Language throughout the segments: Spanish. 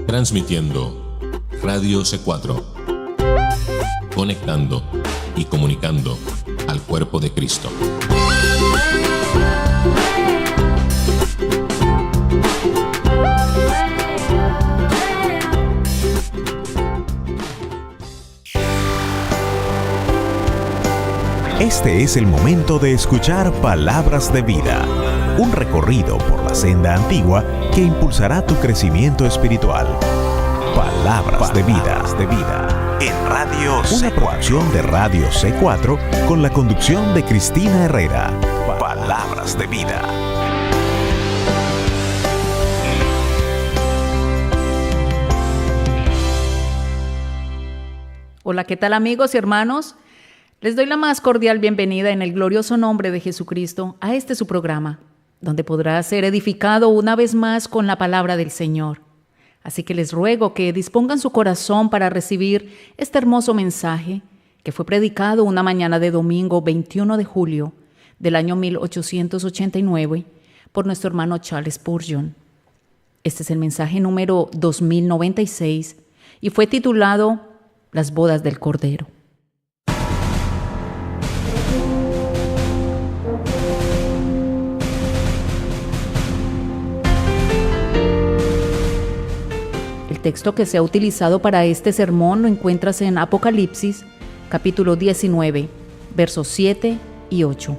Transmitiendo Radio C4, conectando y comunicando al cuerpo de Cristo. Este es el momento de escuchar Palabras de Vida, un recorrido por la senda antigua que impulsará tu crecimiento espiritual. Palabras de Vida, en Radio C4. Una producción de Radio C4 con la conducción de Cristina Herrera. Palabras de Vida. Hola, ¿qué tal amigos y hermanos? Les doy la más cordial bienvenida en el glorioso nombre de Jesucristo a este su programa, donde podrá ser edificado una vez más con la palabra del Señor. Así que les ruego que dispongan su corazón para recibir este hermoso mensaje que fue predicado una mañana de domingo 21 de julio del año 1889 por nuestro hermano Charles Spurgeon. Este es el mensaje número 2096 y fue titulado Las bodas del Cordero. El texto que se ha utilizado para este sermón lo encuentras en Apocalipsis, capítulo 19, versos 7 y 8.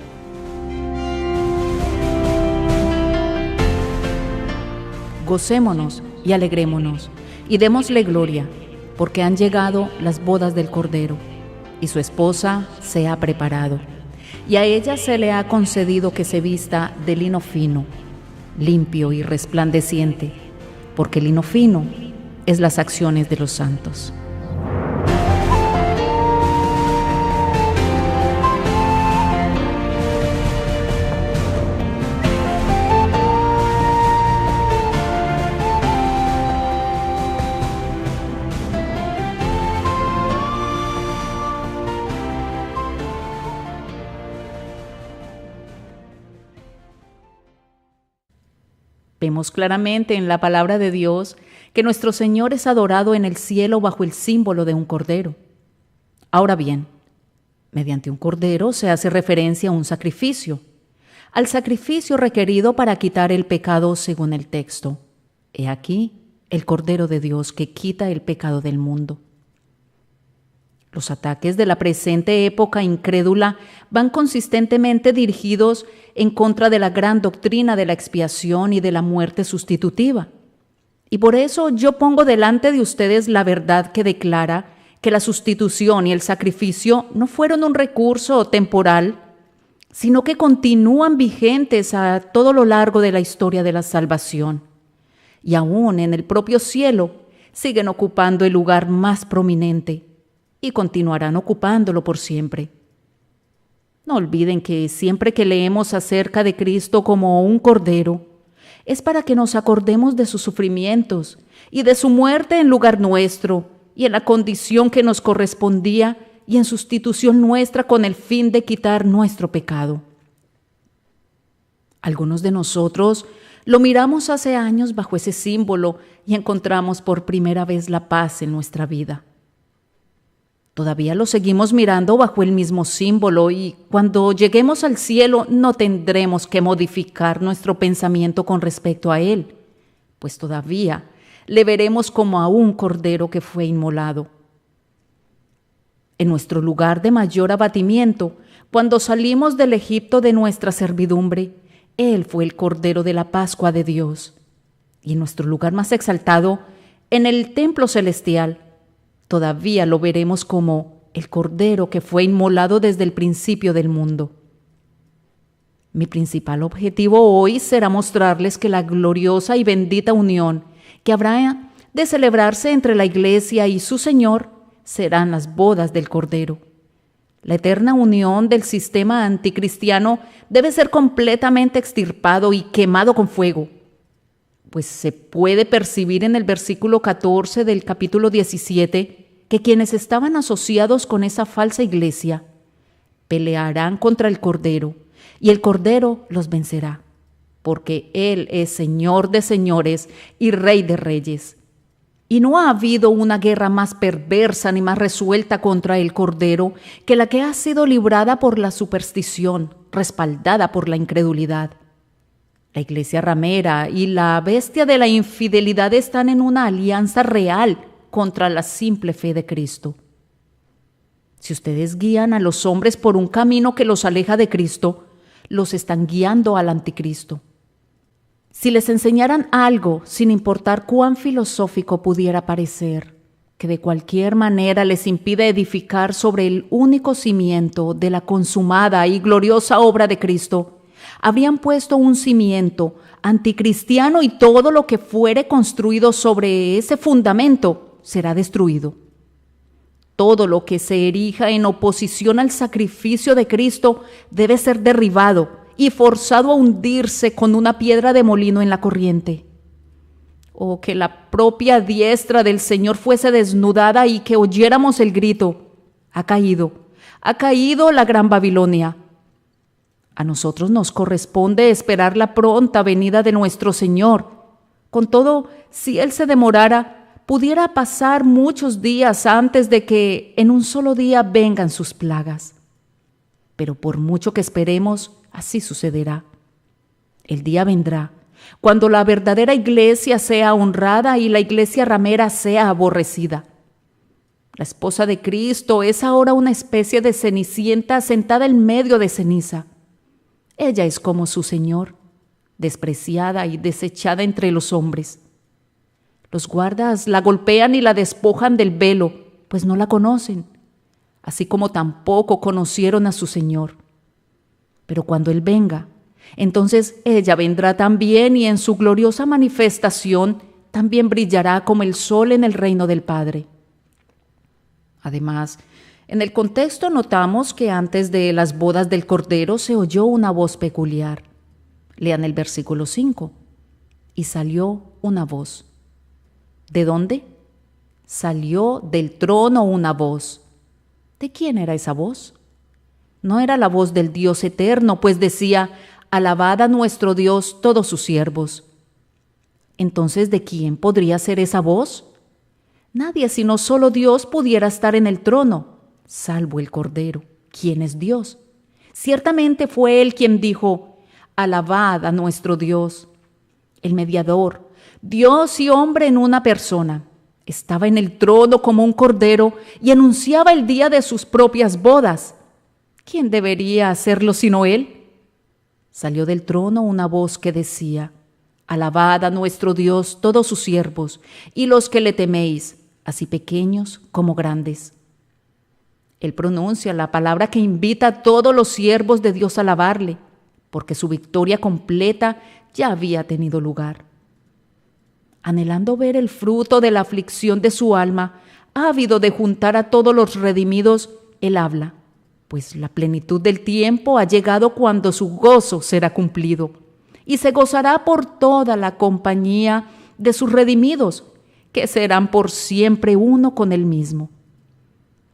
Gocémonos y alegrémonos, y démosle gloria, porque han llegado las bodas del Cordero, y su esposa se ha preparado. Y a ella se le ha concedido que se vista de lino fino, limpio y resplandeciente, porque el lino fino es las acciones de los santos. Vemos claramente en la palabra de Dios que nuestro Señor es adorado en el cielo bajo el símbolo de un cordero. Ahora bien, mediante un cordero se hace referencia a un sacrificio, al sacrificio requerido para quitar el pecado según el texto. He aquí el Cordero de Dios que quita el pecado del mundo. Los ataques de la presente época incrédula van consistentemente dirigidos en contra de la gran doctrina de la expiación y de la muerte sustitutiva. Y por eso yo pongo delante de ustedes la verdad que declara que la sustitución y el sacrificio no fueron un recurso temporal, sino que continúan vigentes a todo lo largo de la historia de la salvación. Y aún en el propio cielo siguen ocupando el lugar más prominente y continuarán ocupándolo por siempre. No olviden que siempre que leemos acerca de Cristo como un cordero, es para que nos acordemos de sus sufrimientos y de su muerte en lugar nuestro y en la condición que nos correspondía y en sustitución nuestra con el fin de quitar nuestro pecado. Algunos de nosotros lo miramos hace años bajo ese símbolo y encontramos por primera vez la paz en nuestra vida. Todavía lo seguimos mirando bajo el mismo símbolo y cuando lleguemos al cielo no tendremos que modificar nuestro pensamiento con respecto a él, pues todavía le veremos como a un cordero que fue inmolado. En nuestro lugar de mayor abatimiento, cuando salimos del Egipto de nuestra servidumbre, él fue el cordero de la Pascua de Dios. Y en nuestro lugar más exaltado, en el templo celestial, todavía lo veremos como el Cordero que fue inmolado desde el principio del mundo. Mi principal objetivo hoy será mostrarles que la gloriosa y bendita unión que habrá de celebrarse entre la Iglesia y su Señor serán las bodas del Cordero. La eterna unión del sistema anticristiano debe ser completamente extirpado y quemado con fuego, pues se puede percibir en el versículo 14 del capítulo 17 que quienes estaban asociados con esa falsa iglesia pelearán contra el Cordero y el Cordero los vencerá, porque Él es Señor de señores y Rey de reyes. Y no ha habido una guerra más perversa ni más resuelta contra el Cordero que la que ha sido librada por la superstición, respaldada por la incredulidad. La iglesia ramera y la bestia de la infidelidad están en una alianza real contra la simple fe de Cristo. Si ustedes guían a los hombres por un camino que los aleja de Cristo, los están guiando al anticristo. Si les enseñaran algo, sin importar cuán filosófico pudiera parecer, que de cualquier manera les impide edificar sobre el único cimiento de la consumada y gloriosa obra de Cristo, habrían puesto un cimiento anticristiano y todo lo que fuere construido sobre ese fundamento será destruido. Todo lo que se erija en oposición al sacrificio de Cristo debe ser derribado y forzado a hundirse con una piedra de molino en la corriente. O que la propia diestra del Señor fuese desnudada y que oyéramos el grito: ha caído la gran Babilonia. A nosotros nos corresponde esperar la pronta venida de nuestro Señor. Con todo, si Él se demorara, pudiera pasar muchos días antes de que en un solo día vengan sus plagas. Pero por mucho que esperemos, así sucederá. El día vendrá, cuando la verdadera iglesia sea honrada y la iglesia ramera sea aborrecida. La esposa de Cristo es ahora una especie de cenicienta sentada en medio de ceniza. Ella es como su Señor, despreciada y desechada entre los hombres. Los guardas la golpean y la despojan del velo, pues no la conocen, así como tampoco conocieron a su Señor. Pero cuando Él venga, entonces ella vendrá también y en su gloriosa manifestación también brillará como el sol en el reino del Padre. Además, en el contexto notamos que antes de las bodas del Cordero se oyó una voz peculiar. Lean el versículo 5. Y salió una voz. ¿De dónde? Salió del trono una voz. ¿De quién era esa voz? No era la voz del Dios eterno, pues decía: alabad a nuestro Dios todos sus siervos. Entonces, ¿de quién podría ser esa voz? Nadie sino solo Dios pudiera estar en el trono, salvo el Cordero, quien es Dios. Ciertamente fue Él quien dijo: alabad a nuestro Dios. El mediador, Dios y hombre en una persona, estaba en el trono como un cordero y anunciaba el día de sus propias bodas. ¿Quién debería hacerlo sino Él? Salió del trono una voz que decía: alabad a nuestro Dios todos sus siervos y los que le teméis, así pequeños como grandes. Él pronuncia la palabra que invita a todos los siervos de Dios a alabarle, porque su victoria completa ya había tenido lugar. Anhelando ver el fruto de la aflicción de su alma, ávido de juntar a todos los redimidos, Él habla, pues la plenitud del tiempo ha llegado cuando su gozo será cumplido, y se gozará por toda la compañía de sus redimidos, que serán por siempre uno con Él mismo.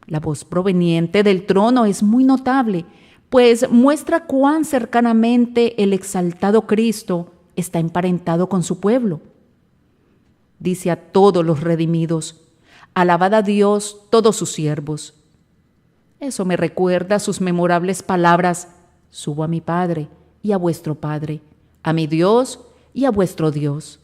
La voz proveniente del trono es muy notable, pues muestra cuán cercanamente el exaltado Cristo está emparentado con su pueblo. Dice a todos los redimidos: alabad a Dios todos sus siervos. Eso me recuerda sus memorables palabras: subo a mi Padre y a vuestro Padre, a mi Dios y a vuestro Dios.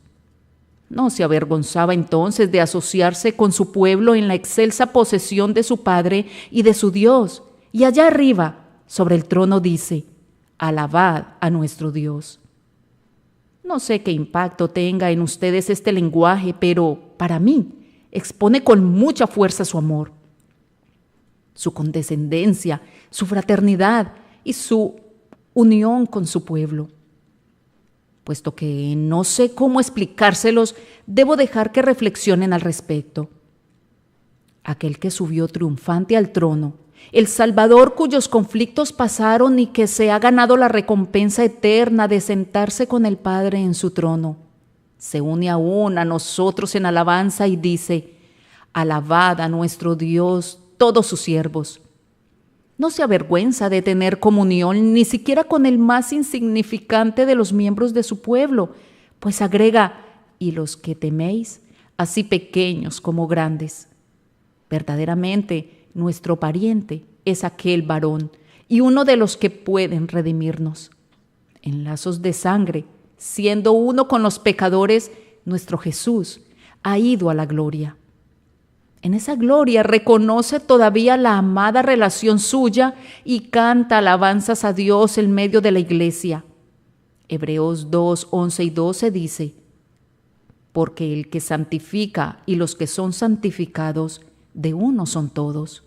No se avergonzaba entonces de asociarse con su pueblo en la excelsa posesión de su Padre y de su Dios. Y allá arriba, sobre el trono, dice: alabad a nuestro Dios. No sé qué impacto tenga en ustedes este lenguaje, pero para mí expone con mucha fuerza su amor, su condescendencia, su fraternidad y su unión con su pueblo. Puesto que no sé cómo explicárselos, debo dejar que reflexionen al respecto. Aquel que subió triunfante al trono, el Salvador cuyos conflictos pasaron y que se ha ganado la recompensa eterna de sentarse con el Padre en su trono, se une aún a nosotros en alabanza y dice: alabad a nuestro Dios todos sus siervos. No se avergüenza de tener comunión ni siquiera con el más insignificante de los miembros de su pueblo, pues agrega: y los que teméis, así pequeños como grandes. Verdaderamente, nuestro pariente es aquel varón y uno de los que pueden redimirnos. En lazos de sangre, siendo uno con los pecadores, nuestro Jesús ha ido a la gloria. En esa gloria reconoce todavía la amada relación suya y canta alabanzas a Dios en medio de la iglesia. Hebreos 2, 11 y 12 dice: porque el que santifica y los que son santificados, de uno son todos,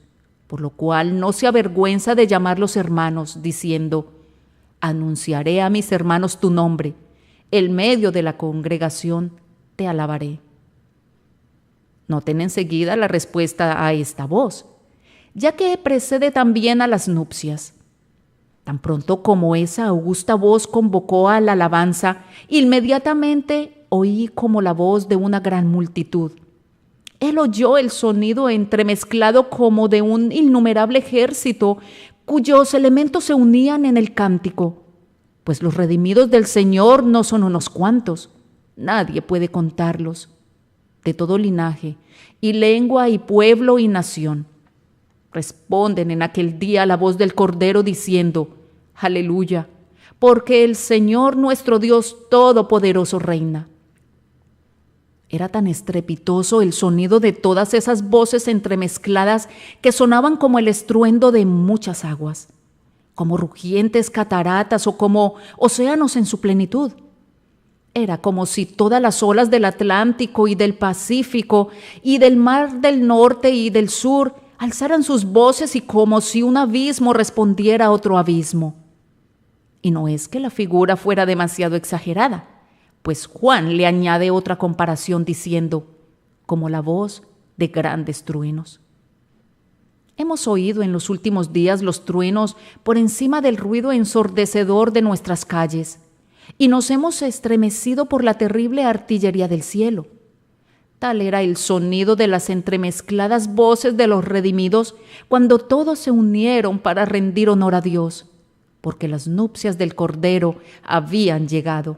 por lo cual no se avergüenza de llamarlos hermanos, diciendo: anunciaré a mis hermanos tu nombre, en medio de la congregación te alabaré. Noten enseguida la respuesta a esta voz, ya que precede también a las nupcias. Tan pronto como esa augusta voz convocó a la alabanza, inmediatamente oí como la voz de una gran multitud. Él oyó el sonido entremezclado como de un innumerable ejército, cuyos elementos se unían en el cántico. Pues los redimidos del Señor no son unos cuantos, nadie puede contarlos, de todo linaje, y lengua, y pueblo, y nación. Responden en aquel día a la voz del Cordero diciendo: Aleluya, porque el Señor nuestro Dios Todopoderoso reina. Era tan estrepitoso el sonido de todas esas voces entremezcladas que sonaban como el estruendo de muchas aguas, como rugientes cataratas o como océanos en su plenitud. Era como si todas las olas del Atlántico y del Pacífico y del mar del norte y del sur alzaran sus voces y como si un abismo respondiera a otro abismo. Y no es que la figura fuera demasiado exagerada, pues Juan le añade otra comparación diciendo: como la voz de grandes truenos. Hemos oído en los últimos días los truenos por encima del ruido ensordecedor de nuestras calles, y nos hemos estremecido por la terrible artillería del cielo. Tal era el sonido de las entremezcladas voces de los redimidos cuando todos se unieron para rendir honor a Dios, porque las nupcias del Cordero habían llegado.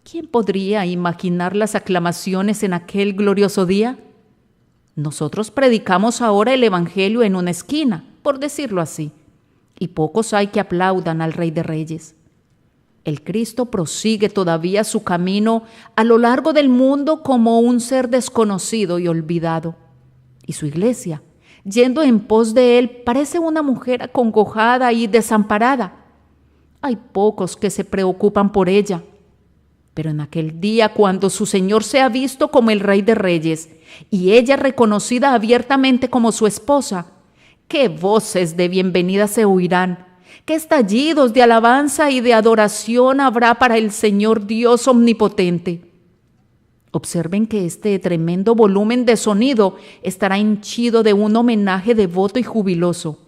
¿Quién podría imaginar las aclamaciones en aquel glorioso día? Nosotros predicamos ahora el Evangelio en una esquina, por decirlo así, y pocos hay que aplaudan al Rey de Reyes. El Cristo prosigue todavía su camino a lo largo del mundo como un ser desconocido y olvidado. Y su iglesia, yendo en pos de él, parece una mujer acongojada y desamparada. Hay pocos que se preocupan por ella. Pero en aquel día, cuando su Señor sea visto como el Rey de Reyes y ella reconocida abiertamente como su esposa, qué voces de bienvenida se oirán, qué estallidos de alabanza y de adoración habrá para el Señor Dios omnipotente. Observen que este tremendo volumen de sonido estará henchido de un homenaje devoto y jubiloso.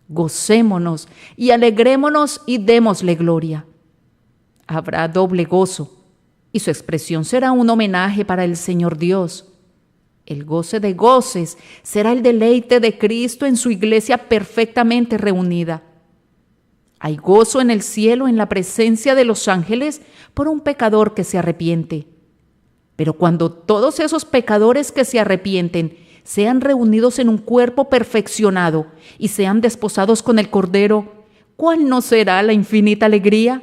Gocémonos y alegrémonos y démosle gloria. Habrá doble gozo, y su expresión será un homenaje para el Señor Dios. El goce de goces será el deleite de Cristo en su iglesia perfectamente reunida. Hay gozo en el cielo en la presencia de los ángeles por un pecador que se arrepiente. Pero cuando todos esos pecadores que se arrepienten sean reunidos en un cuerpo perfeccionado y sean desposados con el Cordero, ¿cuál no será la infinita alegría?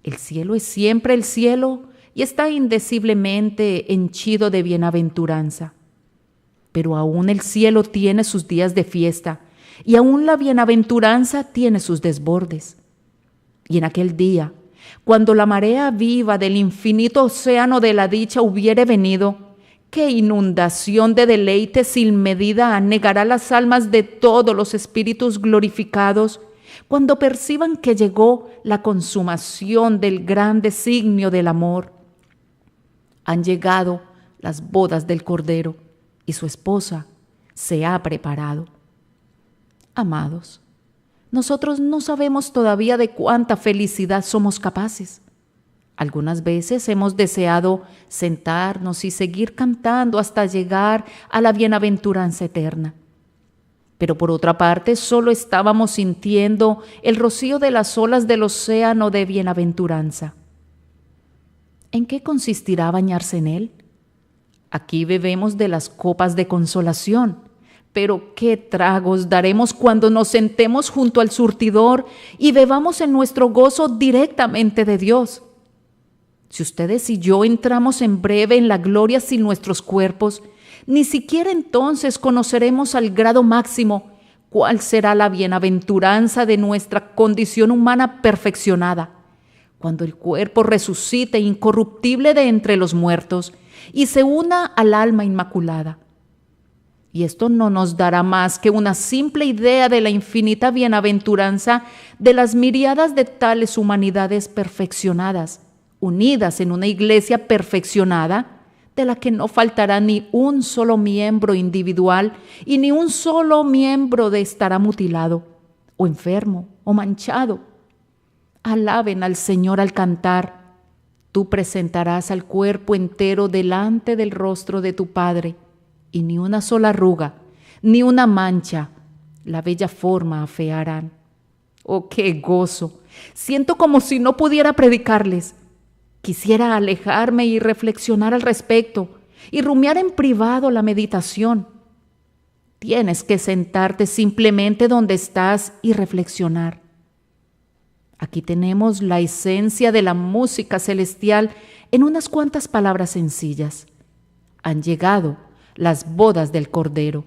El cielo es siempre el cielo y está indeciblemente henchido de bienaventuranza. Pero aún el cielo tiene sus días de fiesta y aún la bienaventuranza tiene sus desbordes. Y en aquel día, cuando la marea viva del infinito océano de la dicha hubiere venido, qué inundación de deleite sin medida anegará las almas de todos los espíritus glorificados cuando perciban que llegó la consumación del gran designio del amor. Han llegado las bodas del Cordero y su esposa se ha preparado. Amados, nosotros no sabemos todavía de cuánta felicidad somos capaces. Algunas veces hemos deseado sentarnos y seguir cantando hasta llegar a la bienaventuranza eterna. Pero por otra parte, solo estábamos sintiendo el rocío de las olas del océano de bienaventuranza. ¿En qué consistirá bañarse en él? Aquí bebemos de las copas de consolación, pero qué tragos daremos cuando nos sentemos junto al surtidor y bebamos en nuestro gozo directamente de Dios. Si ustedes y yo entramos en breve en la gloria sin nuestros cuerpos, ni siquiera entonces conoceremos al grado máximo cuál será la bienaventuranza de nuestra condición humana perfeccionada, cuando el cuerpo resucite incorruptible de entre los muertos y se una al alma inmaculada. Y esto no nos dará más que una simple idea de la infinita bienaventuranza de las miríadas de tales humanidades perfeccionadas, unidas en una iglesia perfeccionada, de la que no faltará ni un solo miembro individual y ni un solo miembro estará mutilado, o enfermo, o manchado. Alaben al Señor al cantar: tú presentarás al cuerpo entero delante del rostro de tu Padre, y ni una sola arruga, ni una mancha, la bella forma afearán. ¡Oh, qué gozo! Siento como si no pudiera predicarles. Quisiera alejarme y reflexionar al respecto, y rumiar en privado la meditación. Tienes que sentarte simplemente donde estás y reflexionar. Aquí tenemos la esencia de la música celestial en unas cuantas palabras sencillas. Han llegado las bodas del Cordero.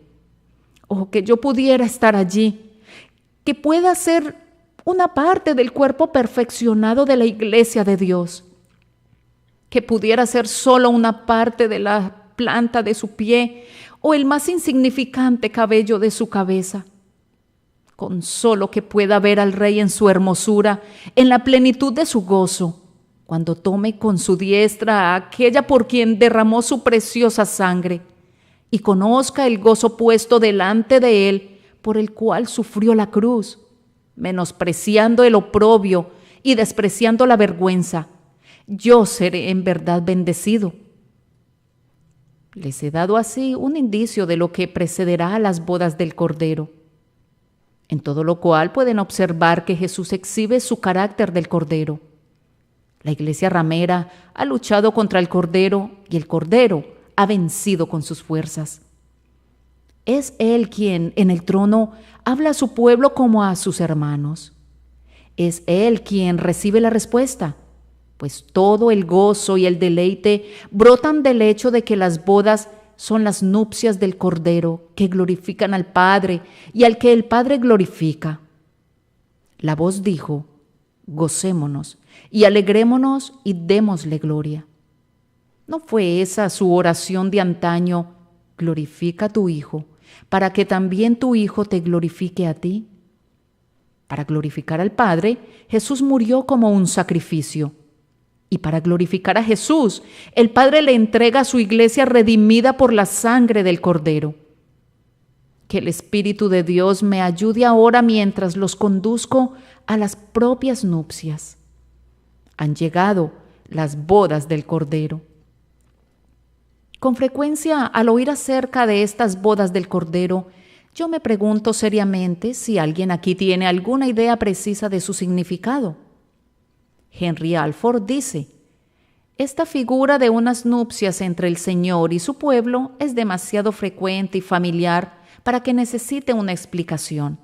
Oh, que yo pudiera estar allí, que pueda ser una parte del cuerpo perfeccionado de la iglesia de Dios, que pudiera ser solo una parte de la planta de su pie o el más insignificante cabello de su cabeza. Con solo que pueda ver al Rey en su hermosura, en la plenitud de su gozo, cuando tome con su diestra a aquella por quien derramó su preciosa sangre, y conozca el gozo puesto delante de él, por el cual sufrió la cruz, menospreciando el oprobio y despreciando la vergüenza, yo seré en verdad bendecido. Les he dado así un indicio de lo que precederá a las bodas del Cordero, en todo lo cual pueden observar que Jesús exhibe su carácter del Cordero. La iglesia ramera ha luchado contra el Cordero y el Cordero ha vencido con sus fuerzas. Es Él quien, en el trono, habla a su pueblo como a sus hermanos. Es Él quien recibe la respuesta, pues todo el gozo y el deleite brotan del hecho de que las bodas son las nupcias del Cordero que glorifican al Padre y al que el Padre glorifica. La voz dijo: gocémonos y alegrémonos y démosle gloria. ¿No fue esa su oración de antaño: glorifica a tu Hijo, para que también tu Hijo te glorifique a ti? Para glorificar al Padre, Jesús murió como un sacrificio. Y para glorificar a Jesús, el Padre le entrega a su iglesia redimida por la sangre del Cordero. Que el Espíritu de Dios me ayude ahora mientras los conduzco a las propias nupcias. Han llegado las bodas del Cordero. Con frecuencia, al oír acerca de estas bodas del Cordero, yo me pregunto seriamente si alguien aquí tiene alguna idea precisa de su significado. Henry Alford dice: esta figura de unas nupcias entre el Señor y su pueblo es demasiado frecuente y familiar para que necesite una explicación.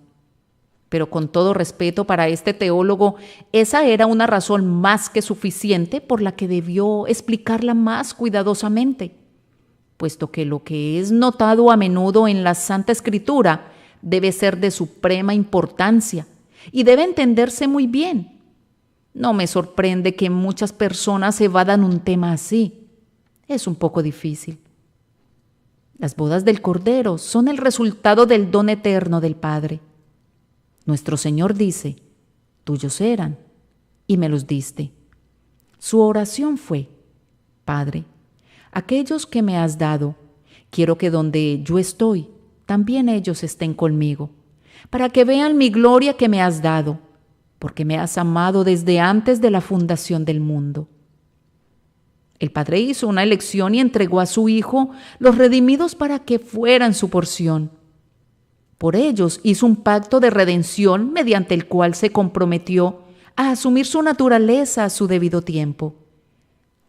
Pero con todo respeto para este teólogo, esa era una razón más que suficiente por la que debió explicarla más cuidadosamente, puesto que lo que es notado a menudo en la Santa Escritura debe ser de suprema importancia y debe entenderse muy bien. No me sorprende que muchas personas evadan un tema así. Es un poco difícil. Las bodas del Cordero son el resultado del don eterno del Padre. Nuestro Señor dice: tuyos eran, y me los diste. Su oración fue: Padre, aquellos que me has dado, quiero que donde yo estoy, también ellos estén conmigo, para que vean mi gloria que me has dado, porque me has amado desde antes de la fundación del mundo. El Padre hizo una elección y entregó a su Hijo los redimidos para que fueran su porción. Por ellos hizo un pacto de redención mediante el cual se comprometió a asumir su naturaleza a su debido tiempo.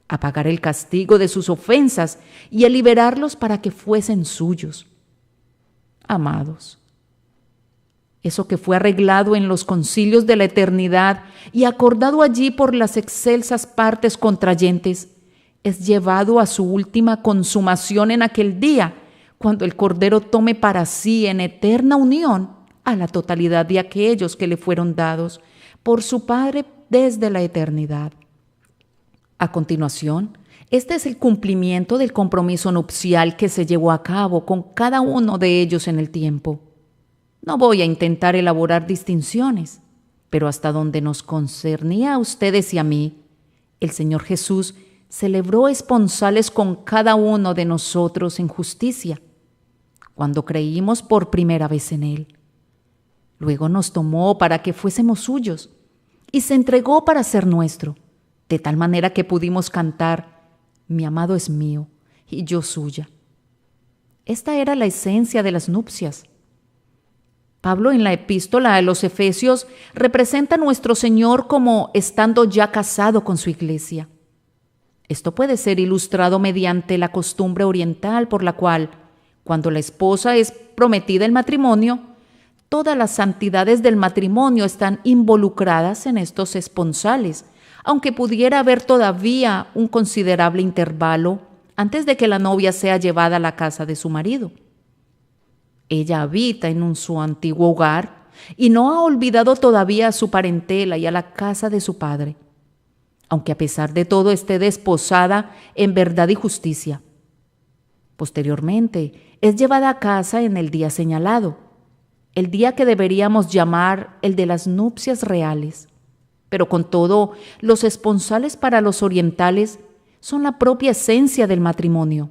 a pagar el castigo de sus ofensas y a liberarlos para que fuesen suyos. Amados, eso que fue arreglado en los concilios de la eternidad y acordado allí por las excelsas partes contrayentes, es llevado a su última consumación en aquel día, cuando el Cordero tome para sí en eterna unión a la totalidad de aquellos que le fueron dados por su Padre desde la eternidad. A continuación, este es el cumplimiento del compromiso nupcial que se llevó a cabo con cada uno de ellos en el tiempo. No voy a intentar elaborar distinciones, pero hasta donde nos concernía a ustedes y a mí, el Señor Jesús celebró esponsales con cada uno de nosotros en justicia, cuando creímos por primera vez en Él. Luego nos tomó para que fuésemos suyos y se entregó para ser nuestro, de tal manera que pudimos cantar: mi amado es mío y yo suya. Esta era la esencia de las nupcias. Pablo en la epístola a los Efesios representa a nuestro Señor como estando ya casado con su iglesia. Esto puede ser ilustrado mediante la costumbre oriental por la cual, cuando la esposa es prometida en matrimonio, todas las santidades del matrimonio están involucradas en estos esponsales, aunque pudiera haber todavía un considerable intervalo antes de que la novia sea llevada a la casa de su marido. Ella habita en su antiguo hogar y no ha olvidado todavía a su parentela y a la casa de su padre, aunque a pesar de todo esté desposada en verdad y justicia. Posteriormente, es llevada a casa en el día señalado, el día que deberíamos llamar el de las nupcias reales. Pero con todo, los esponsales para los orientales son la propia esencia del matrimonio.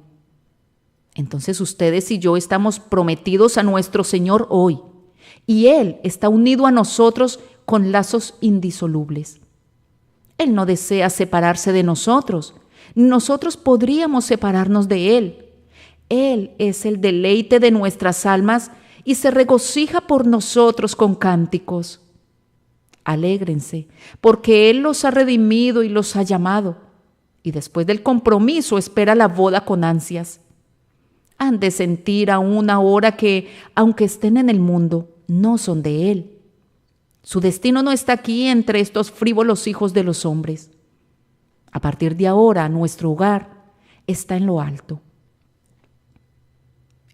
Entonces ustedes y yo estamos prometidos a nuestro Señor hoy, y Él está unido a nosotros con lazos indisolubles. Él no desea separarse de nosotros, ni nosotros podríamos separarnos de Él. Él es el deleite de nuestras almas y se regocija por nosotros con cánticos. Alégrense, porque Él los ha redimido y los ha llamado, y después del compromiso espera la boda con ansias. Han de sentir aún ahora que, aunque estén en el mundo, no son de Él. Su destino no está aquí entre estos frívolos hijos de los hombres. A partir de ahora, nuestro hogar está en lo alto.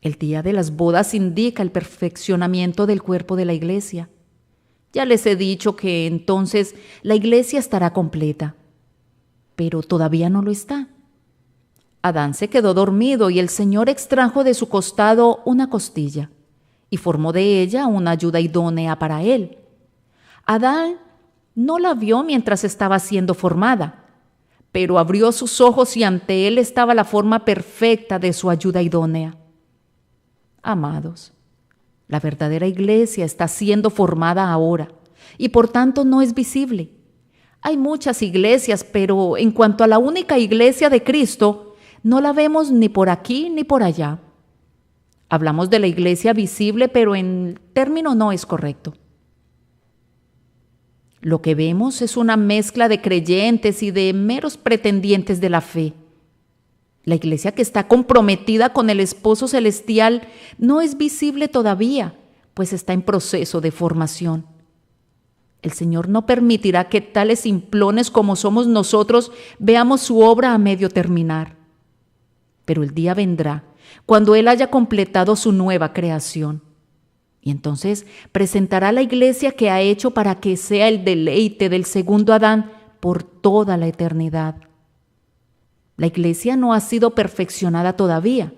El día de las bodas indica el perfeccionamiento del cuerpo de la iglesia. Ya les he dicho que entonces la iglesia estará completa, pero todavía no lo está. Adán se quedó dormido y el Señor extrajo de su costado una costilla y formó de ella una ayuda idónea para él. Adán no la vio mientras estaba siendo formada, pero abrió sus ojos y ante él estaba la forma perfecta de su ayuda idónea. Amados, la verdadera iglesia está siendo formada ahora y por tanto no es visible. Hay muchas iglesias, pero en cuanto a la única iglesia de Cristo, no la vemos ni por aquí ni por allá. Hablamos de la iglesia visible, pero el término no es correcto. Lo que vemos es una mezcla de creyentes y de meros pretendientes de la fe. La iglesia que está comprometida con el esposo celestial no es visible todavía, pues está en proceso de formación. El Señor no permitirá que tales simplones como somos nosotros veamos su obra a medio terminar. Pero el día vendrá cuando Él haya completado su nueva creación. Y entonces presentará la iglesia que ha hecho para que sea el deleite del segundo Adán por toda la eternidad. La iglesia no ha sido perfeccionada todavía.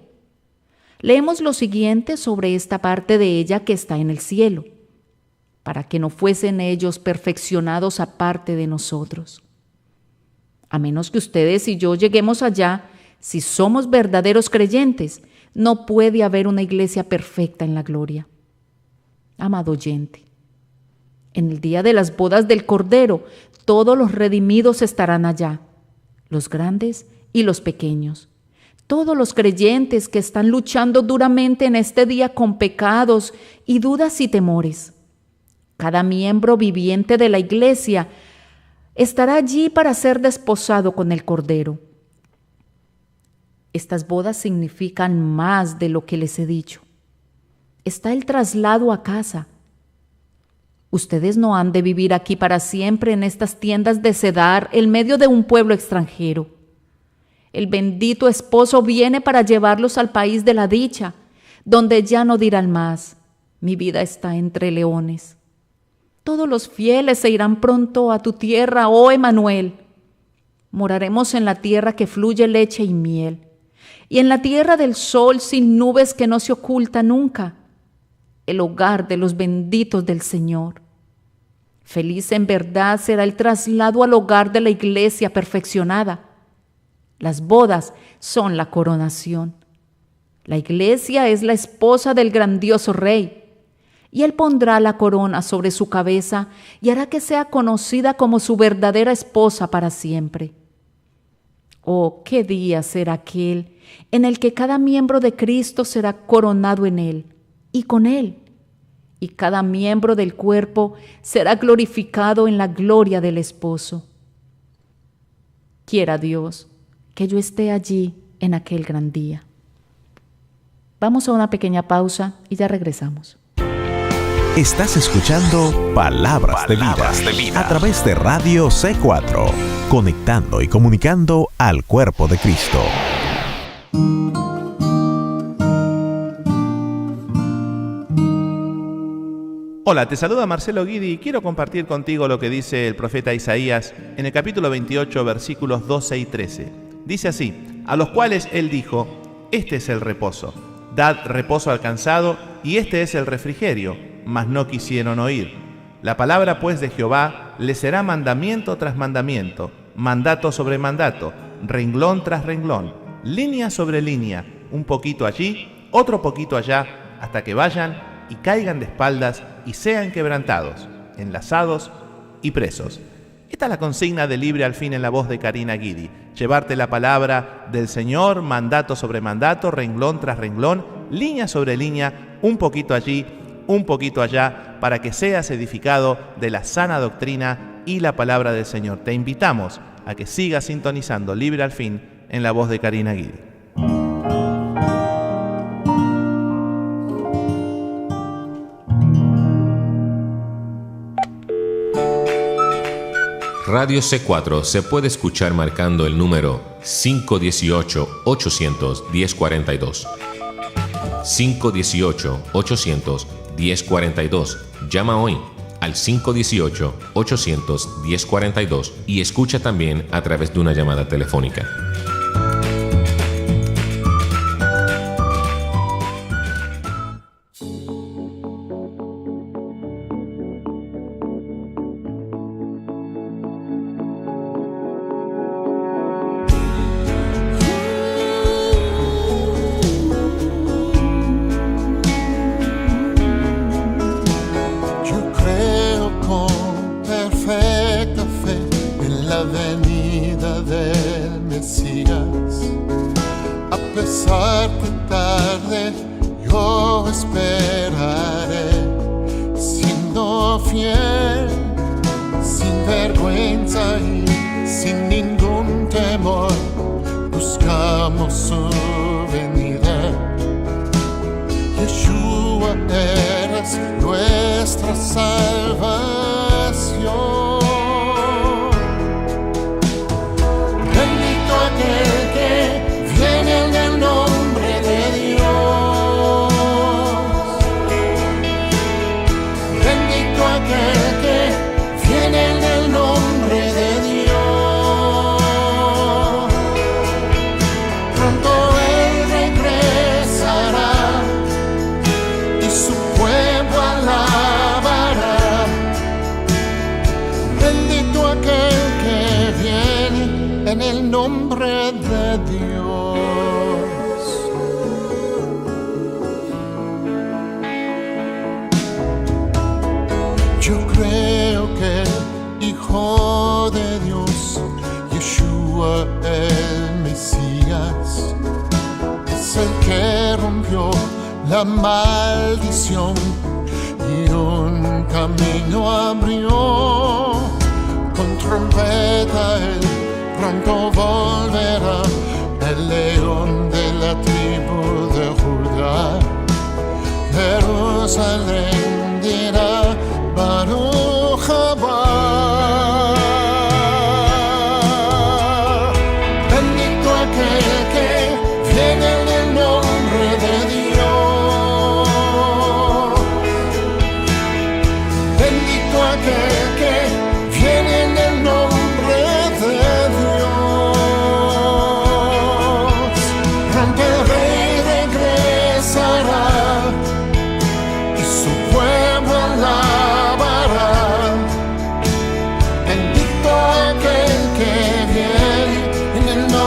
Leemos lo siguiente sobre esta parte de ella que está en el cielo, para que no fuesen ellos perfeccionados aparte de nosotros. A menos que ustedes y yo lleguemos allá, si somos verdaderos creyentes, no puede haber una iglesia perfecta en la gloria. Amado oyente, en el día de las bodas del Cordero, todos los redimidos estarán allá, los grandes y los pequeños. Todos los creyentes que están luchando duramente en este día con pecados y dudas y temores. Cada miembro viviente de la iglesia estará allí para ser desposado con el Cordero, Estas bodas significan más de lo que les he dicho. Está el traslado a casa. Ustedes no han de vivir aquí para siempre en estas tiendas de cedar en medio de un pueblo extranjero. El bendito esposo viene para llevarlos al país de la dicha, donde ya no dirán más: mi vida está entre leones. Todos los fieles se irán pronto a tu tierra, oh Emanuel. Moraremos en la tierra que fluye leche y miel, y en la tierra del sol sin nubes que no se oculta nunca, el hogar de los benditos del Señor. Feliz en verdad será el traslado al hogar de la iglesia perfeccionada. Las bodas son la coronación. La iglesia es la esposa del grandioso Rey, y Él pondrá la corona sobre su cabeza y hará que sea conocida como su verdadera esposa para siempre. Oh, qué día será aquel en el que cada miembro de Cristo será coronado en Él y con Él, y cada miembro del cuerpo será glorificado en la gloria del esposo. Quiera Dios que yo esté allí en aquel gran día. Vamos a una pequeña pausa y ya regresamos. Estás escuchando Palabras de Vida a través de Radio C4, conectando y comunicando al cuerpo de Cristo. Hola, te saluda Marcelo Guidi y quiero compartir contigo lo que dice el profeta Isaías en el capítulo 28, versículos 12 y 13. Dice así: a los cuales él dijo: este es el reposo, dad reposo al cansado, y este es el refrigerio, mas no quisieron oír. La palabra pues de Jehová les será mandamiento tras mandamiento, mandato sobre mandato, renglón tras renglón, línea sobre línea, un poquito allí, otro poquito allá, hasta que vayan y caigan de espaldas y sean quebrantados, enlazados y presos. Esta es la consigna de Libre al Fin en la voz de Karina Guidi: llevarte la palabra del Señor, mandato sobre mandato, renglón tras renglón, línea sobre línea, un poquito allí, un poquito allá, para que seas edificado de la sana doctrina y la palabra del Señor. Te invitamos a que sigas sintonizando Libre al Fin en la voz de Karina Guidi. Radio C4 se puede escuchar marcando el número 518-800-1042. 518-800-1042. Llama hoy al 518-800-1042 y escucha también a través de una llamada telefónica. A pesar que tarde, yo esperaré, siendo fiel, sin vergüenza y sin ningún temor, buscamos su venida. Yeshua, eres nuestra salvación. Aquel que viene en el nombre de Dios, bendito aquel que viene en el nombre de Dios. Pronto Él regresará y su pueblo alabará. Bendito aquel que viene en el nombre de Dios. Yo creo que el Hijo de Dios, Yeshua el Mesías, es el que rompió la maldición y un camino abrió. Con trompeta Él pronto volverá, el león de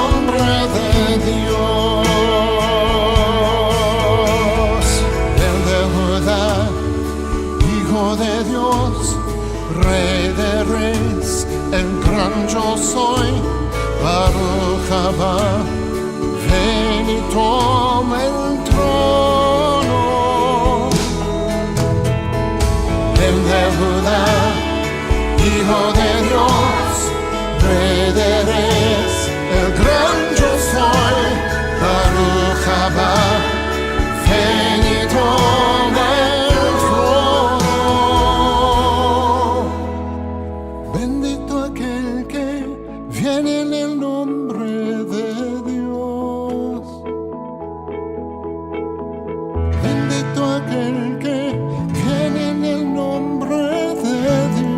nombre de Dios. El de Judá, Hijo de Dios, Rey de Reyes, el gran yo soy, Baruch Haba, ven y toma el trono. El de Judá, Hijo de Dios, Rey de Reyes, el gran yo soy, Baruch Haba, ven y toma el trono. Bendito aquel que viene en el nombre de Dios. Bendito aquel que viene en el nombre de Dios.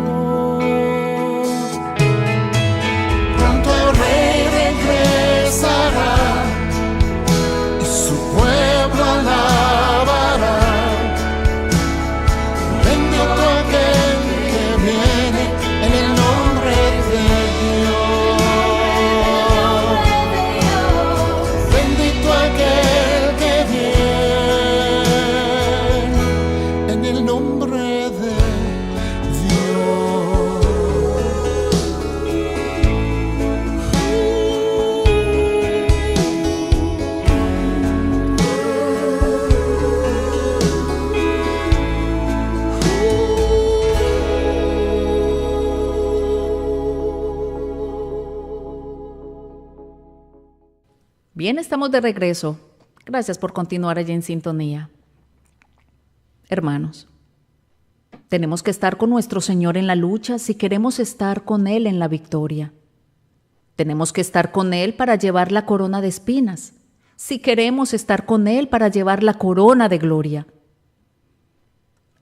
Pronto el Rey regresará y su pueblo alabará. Bendito aquel que viene en el nombre de Dios. Bendito aquel que viene en el nombre de Dios. Bien, estamos de regreso. Gracias por continuar allí en sintonía. Hermanos, tenemos que estar con nuestro Señor en la lucha si queremos estar con Él en la victoria. Tenemos que estar con Él para llevar la corona de espinas, si queremos estar con Él para llevar la corona de gloria.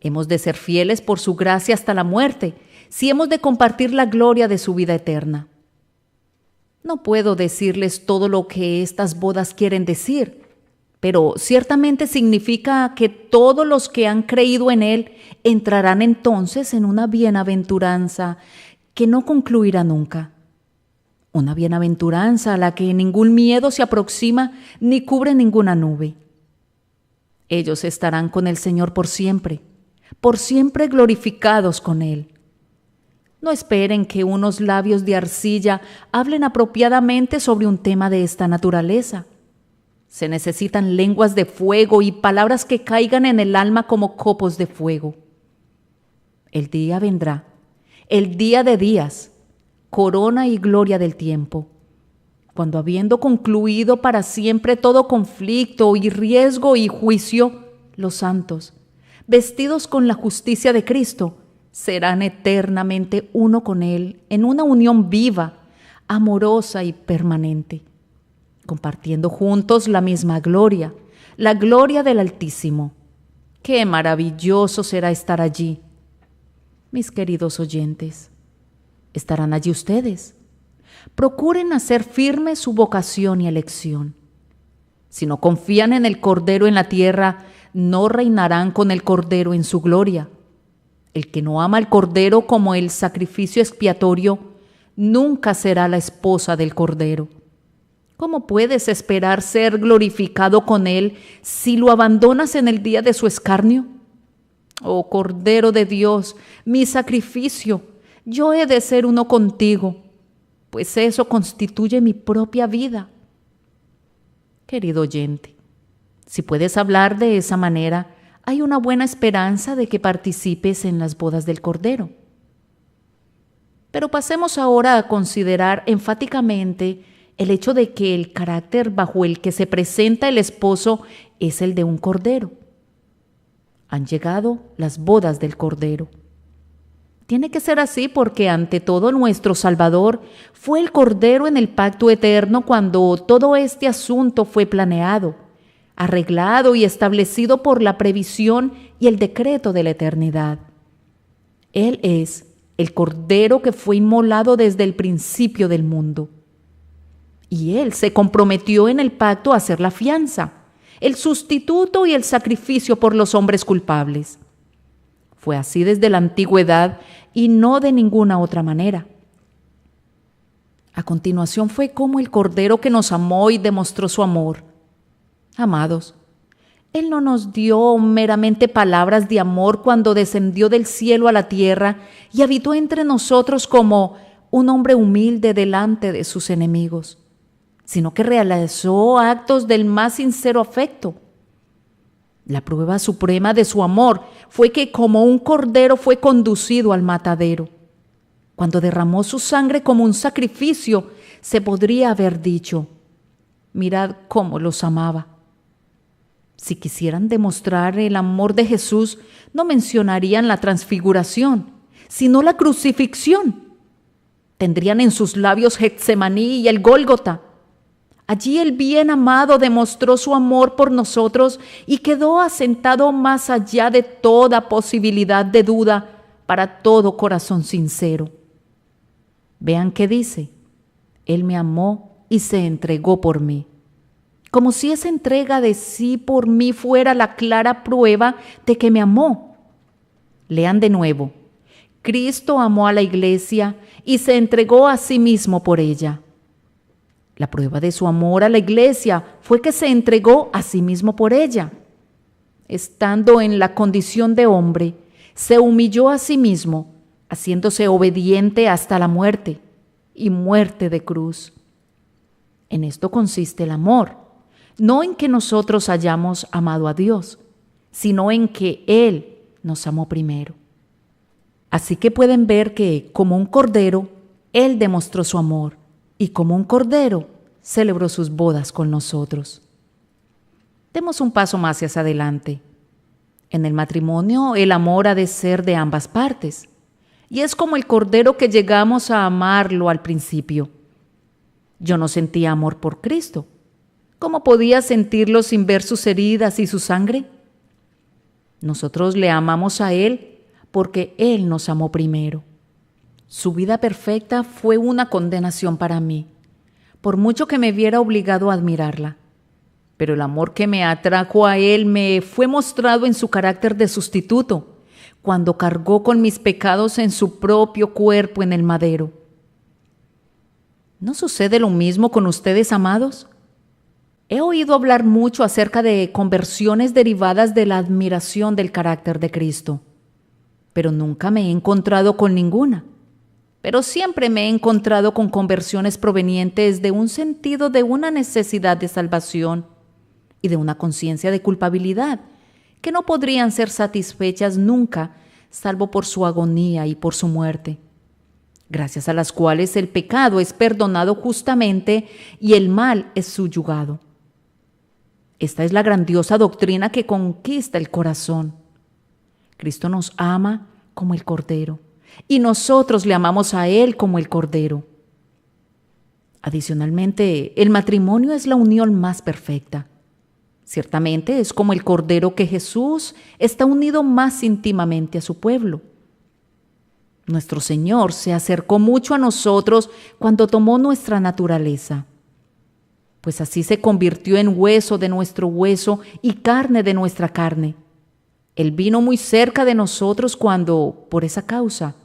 Hemos de ser fieles por su gracia hasta la muerte, si hemos de compartir la gloria de su vida eterna. No puedo decirles todo lo que estas bodas quieren decir, pero ciertamente significa que todos los que han creído en Él entrarán entonces en una bienaventuranza que no concluirá nunca. Una bienaventuranza a la que ningún miedo se aproxima ni cubre ninguna nube. Ellos estarán con el Señor por siempre glorificados con Él. No esperen que unos labios de arcilla hablen apropiadamente sobre un tema de esta naturaleza. Se necesitan lenguas de fuego y palabras que caigan en el alma como copos de fuego. El día vendrá, el día de días, corona y gloria del tiempo, cuando habiendo concluido para siempre todo conflicto y riesgo y juicio, los santos, vestidos con la justicia de Cristo, serán eternamente uno con Él en una unión viva, amorosa y permanente, compartiendo juntos la misma gloria, la gloria del Altísimo. ¡Qué maravilloso será estar allí! Mis queridos oyentes, ¿estarán allí ustedes? Procuren hacer firme su vocación y elección. Si no confían en el Cordero en la tierra, no reinarán con el Cordero en su gloria. El que no ama al Cordero como el sacrificio expiatorio, nunca será la esposa del Cordero. ¿Cómo puedes esperar ser glorificado con Él si lo abandonas en el día de su escarnio? Oh Cordero de Dios, mi sacrificio, yo he de ser uno contigo, pues eso constituye mi propia vida. Querido oyente, si puedes hablar de esa manera, hay una buena esperanza de que participes en las bodas del Cordero. Pero pasemos ahora a considerar enfáticamente el hecho de que el carácter bajo el que se presenta el esposo es el de un cordero. Han llegado las bodas del Cordero. Tiene que ser así porque ante todo nuestro Salvador fue el Cordero en el pacto eterno cuando todo este asunto fue planeado, arreglado y establecido por la previsión y el decreto de la eternidad. Él es el Cordero que fue inmolado desde el principio del mundo. Y Él se comprometió en el pacto a hacer la fianza, el sustituto y el sacrificio por los hombres culpables. Fue así desde la antigüedad y no de ninguna otra manera. A continuación fue como el Cordero que nos amó y demostró su amor. Amados, Él no nos dio meramente palabras de amor cuando descendió del cielo a la tierra y habitó entre nosotros como un hombre humilde delante de sus enemigos, sino que realizó actos del más sincero afecto. La prueba suprema de su amor fue que como un cordero fue conducido al matadero. Cuando derramó su sangre como un sacrificio, se podría haber dicho: mirad cómo los amaba. Si quisieran demostrar el amor de Jesús, no mencionarían la transfiguración, sino la crucifixión. Tendrían en sus labios Getsemaní y el Gólgota. Allí el bien amado demostró su amor por nosotros y quedó asentado más allá de toda posibilidad de duda para todo corazón sincero. Vean qué dice: Él me amó y se entregó por mí. Como si esa entrega de sí por mí fuera la clara prueba de que me amó. Lean de nuevo: Cristo amó a la iglesia y se entregó a sí mismo por ella. La prueba de su amor a la iglesia fue que se entregó a sí mismo por ella. Estando en la condición de hombre, se humilló a sí mismo, haciéndose obediente hasta la muerte, y muerte de cruz. En esto consiste el amor, no en que nosotros hayamos amado a Dios, sino en que Él nos amó primero. Así que pueden ver que, como un cordero, Él demostró su amor, y como un cordero, celebró sus bodas con nosotros. Demos un paso más hacia adelante. En el matrimonio, el amor ha de ser de ambas partes, y es como el cordero que llegamos a amarlo al principio. Yo no sentía amor por Cristo. ¿Cómo podía sentirlo sin ver sus heridas y su sangre? Nosotros le amamos a Él porque Él nos amó primero. Su vida perfecta fue una condenación para mí, por mucho que me viera obligado a admirarla. Pero el amor que me atrajo a Él me fue mostrado en su carácter de sustituto, cuando cargó con mis pecados en su propio cuerpo en el madero. ¿No sucede lo mismo con ustedes, amados? He oído hablar mucho acerca de conversiones derivadas de la admiración del carácter de Cristo, pero nunca me he encontrado con ninguna. Pero siempre me he encontrado con conversiones provenientes de un sentido de una necesidad de salvación y de una conciencia de culpabilidad que no podrían ser satisfechas nunca, salvo por su agonía y por su muerte, gracias a las cuales el pecado es perdonado justamente y el mal es subyugado. Esta es la grandiosa doctrina que conquista el corazón. Cristo nos ama como el Cordero, y nosotros le amamos a Él como el Cordero. Adicionalmente, el matrimonio es la unión más perfecta. Ciertamente es como el Cordero que Jesús está unido más íntimamente a su pueblo. Nuestro Señor se acercó mucho a nosotros cuando tomó nuestra naturaleza, pues así se convirtió en hueso de nuestro hueso y carne de nuestra carne. Él vino muy cerca de nosotros cuando, por esa causa,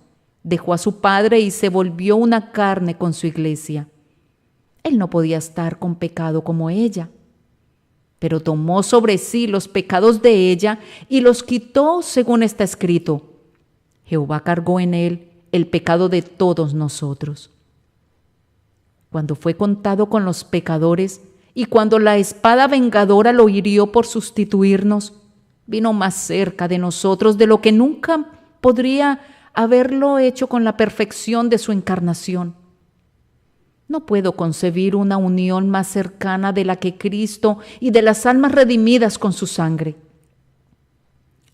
dejó a su Padre y se volvió una carne con su iglesia. Él no podía estar con pecado como ella, pero tomó sobre sí los pecados de ella y los quitó según está escrito: Jehová cargó en él el pecado de todos nosotros. Cuando fue contado con los pecadores y cuando la espada vengadora lo hirió por sustituirnos, vino más cerca de nosotros de lo que nunca podría haberlo hecho con la perfección de su encarnación. No puedo concebir una unión más cercana de la que Cristo y de las almas redimidas con su sangre.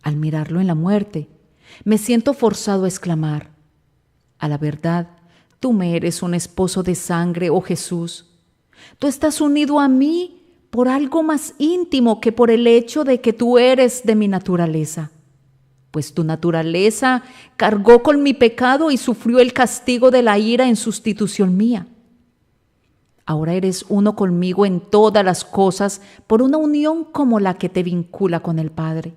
Al mirarlo en la muerte, me siento forzado a exclamar: a la verdad, tú me eres un esposo de sangre, oh Jesús. Tú estás unido a mí por algo más íntimo que por el hecho de que tú eres de mi naturaleza, pues tu naturaleza cargó con mi pecado y sufrió el castigo de la ira en sustitución mía. Ahora eres uno conmigo en todas las cosas por una unión como la que te vincula con el Padre.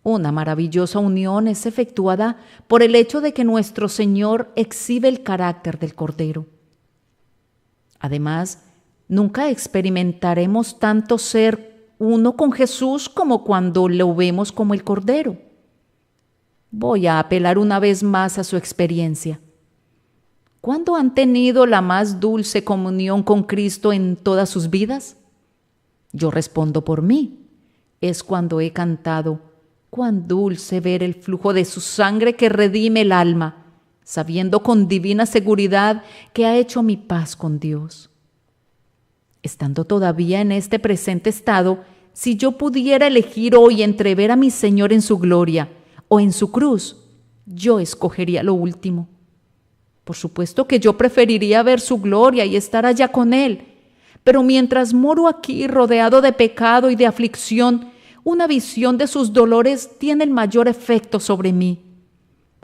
Una maravillosa unión es efectuada por el hecho de que nuestro Señor exhibe el carácter del Cordero, Además, nunca experimentaremos tanto ser uno con Jesús como cuando lo vemos como el Cordero. Voy a apelar una vez más a su experiencia. ¿Cuándo han tenido la más dulce comunión con Cristo en todas sus vidas? Yo respondo por mí. Es cuando he cantado: cuán dulce ver el flujo de su sangre que redime el alma, sabiendo con divina seguridad que ha hecho mi paz con Dios. Estando todavía en este presente estado, si yo pudiera elegir hoy entre ver a mi Señor en su gloria o en su cruz, yo escogería lo último. Por supuesto que yo preferiría ver su gloria y estar allá con Él, pero mientras moro aquí rodeado de pecado y de aflicción, una visión de sus dolores tiene el mayor efecto sobre mí.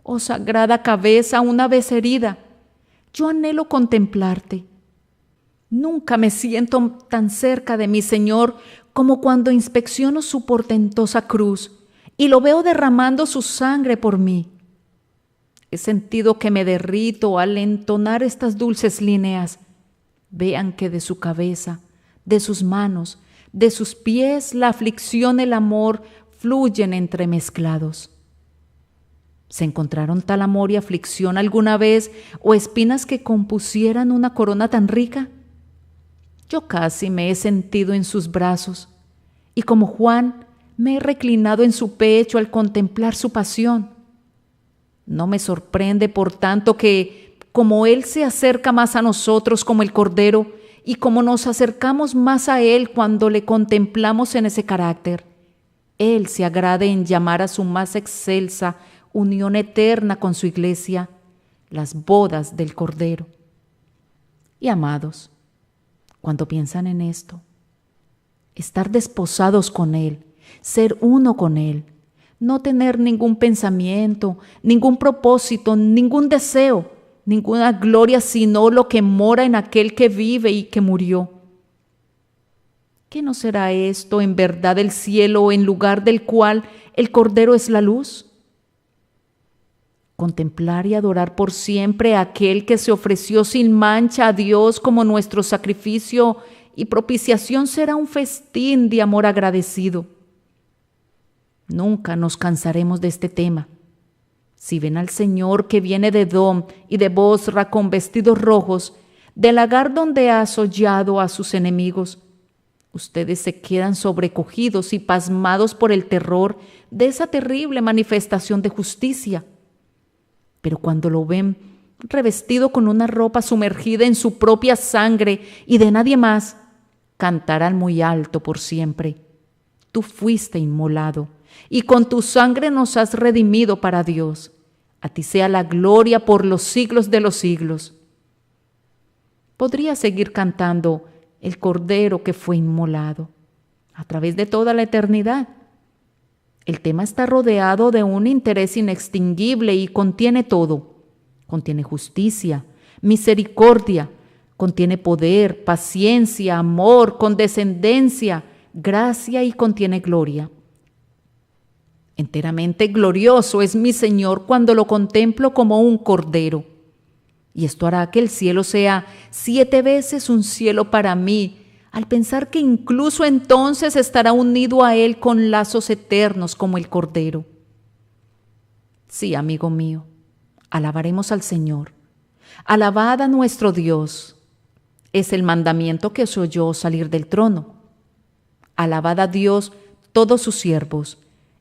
Oh sagrada cabeza una vez herida, yo anhelo contemplarte. Nunca me siento tan cerca de mi Señor como cuando inspecciono su portentosa cruz y lo veo derramando su sangre por mí. He sentido que me derrito al entonar estas dulces líneas. Vean que de su cabeza, de sus manos, de sus pies la aflicción y el amor fluyen entremezclados. ¿Se encontraron tal amor y aflicción alguna vez o espinas que compusieran una corona tan rica? Yo casi me he sentido en sus brazos y como Juan me he reclinado en su pecho al contemplar su pasión. No me sorprende, por tanto, que como Él se acerca más a nosotros como el Cordero y como nos acercamos más a Él cuando le contemplamos en ese carácter, Él se agrade en llamar a su más excelsa unión eterna con su iglesia, las bodas del Cordero. Y amados, cuando piensan en esto, estar desposados con Él, ser uno con Él, no tener ningún pensamiento, ningún propósito, ningún deseo, ninguna gloria, sino lo que mora en aquel que vive y que murió. ¿Qué no será esto en verdad el cielo en lugar del cual el Cordero es la luz? Contemplar y adorar por siempre a aquel que se ofreció sin mancha a Dios como nuestro sacrificio y propiciación será un festín de amor agradecido. Nunca nos cansaremos de este tema. Si ven al Señor que viene de Edom y de Bosra con vestidos rojos, del lagar donde ha asollado a sus enemigos, ustedes se quedan sobrecogidos y pasmados por el terror de esa terrible manifestación de justicia. Pero cuando lo ven revestido con una ropa sumergida en su propia sangre y de nadie más, cantarán muy alto por siempre: tú fuiste inmolado, y con tu sangre nos has redimido para Dios. A ti sea la gloria por los siglos de los siglos. Podría seguir cantando el Cordero que fue inmolado a través de toda la eternidad. El tema está rodeado de un interés inextinguible y contiene todo. Contiene justicia, misericordia, contiene poder, paciencia, amor, condescendencia, gracia y contiene gloria. Enteramente glorioso es mi Señor cuando lo contemplo como un Cordero. Y esto hará que el cielo sea 7 veces un cielo para mí, al pensar que incluso entonces estará unido a Él con lazos eternos como el Cordero. Sí, amigo mío, alabaremos al Señor. Alabad a nuestro Dios. Es el mandamiento que os oyó salir del trono. Alabad a Dios todos sus siervos,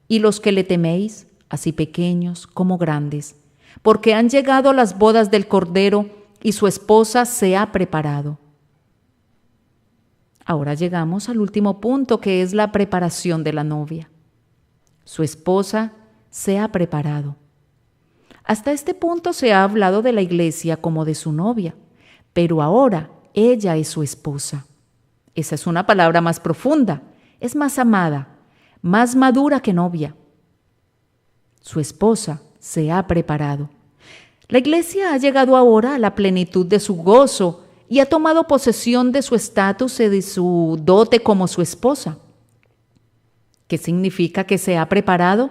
y los que le teméis, así pequeños como grandes, porque han llegado las bodas del Cordero y su esposa se ha preparado. Ahora llegamos al último punto, que es la preparación de la novia. Su esposa se ha preparado. Hasta este punto se ha hablado de la iglesia como de su novia, pero ahora ella es su esposa. Esa es una palabra más profunda, es más amada, más madura que novia. Su esposa se ha preparado. La iglesia ha llegado ahora a la plenitud de su gozo y ha tomado posesión de su estatus y de su dote como su esposa. ¿Qué significa que se ha preparado?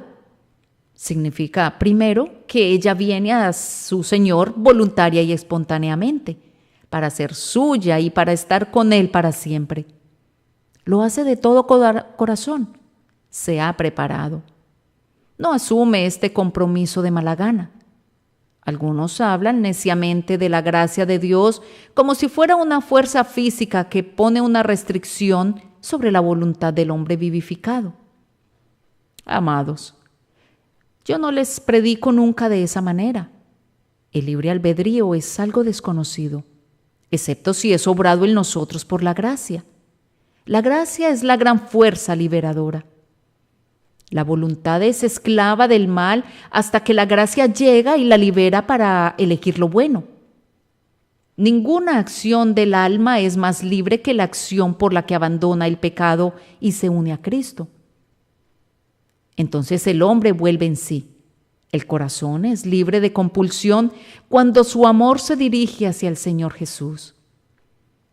Significa, primero, que ella viene a su Señor voluntaria y espontáneamente, para ser suya y para estar con Él para siempre. Lo hace de todo corazón. Se ha preparado. No asume este compromiso de mala gana. Algunos hablan neciamente de la gracia de Dios como si fuera una fuerza física que pone una restricción sobre la voluntad del hombre vivificado. Amados, yo no les predico nunca de esa manera. El libre albedrío es algo desconocido, excepto si es obrado en nosotros por la gracia. La gracia es la gran fuerza liberadora. La voluntad es esclava del mal hasta que la gracia llega y la libera para elegir lo bueno. Ninguna acción del alma es más libre que la acción por la que abandona el pecado y se une a Cristo. Entonces el hombre vuelve en sí. El corazón es libre de compulsión cuando su amor se dirige hacia el Señor Jesús.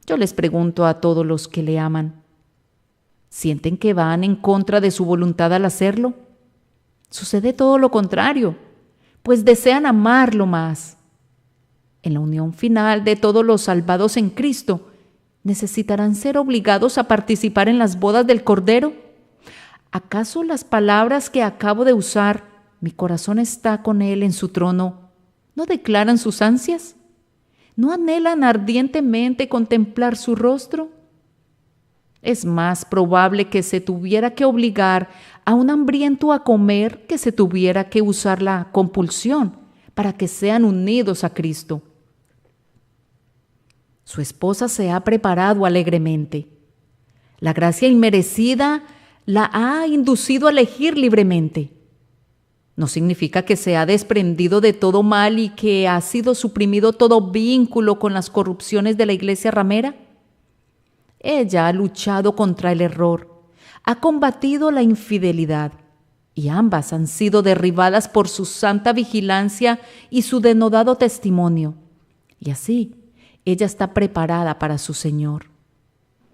Yo les pregunto a todos los que le aman, ¿sienten que van en contra de su voluntad al hacerlo? Sucede todo lo contrario, pues desean amarlo más. En la unión final de todos los salvados en Cristo, ¿necesitarán ser obligados a participar en las bodas del Cordero? ¿Acaso las palabras que acabo de usar, mi corazón está con Él en su trono, no declaran sus ansias? ¿No anhelan ardientemente contemplar su rostro? Es más probable que se tuviera que obligar a un hambriento a comer que se tuviera que usar la compulsión para que sean unidos a Cristo. Su esposa se ha preparado alegremente. La gracia inmerecida la ha inducido a elegir libremente. No significa que se ha desprendido de todo mal y que ha sido suprimido todo vínculo con las corrupciones de la iglesia ramera. Ella ha luchado contra el error, ha combatido la infidelidad, y ambas han sido derribadas por su santa vigilancia y su denodado testimonio. Y así, ella está preparada para su Señor.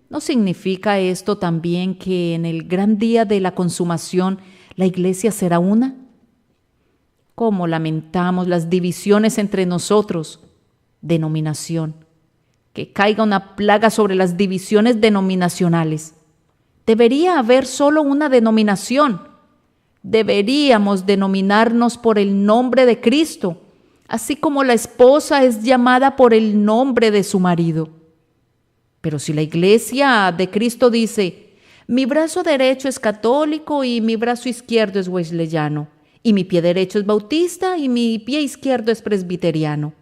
¿No significa esto también que en el gran día de la consumación la iglesia será una? ¿Cómo lamentamos las divisiones entre nosotros? Denominación. Que caiga una plaga sobre las divisiones denominacionales. Debería haber solo una denominación. Deberíamos denominarnos por el nombre de Cristo, así como la esposa es llamada por el nombre de su marido. Pero si la iglesia de Cristo dice, mi brazo derecho es católico y mi brazo izquierdo es wesleyano, y mi pie derecho es bautista y mi pie izquierdo es presbiteriano,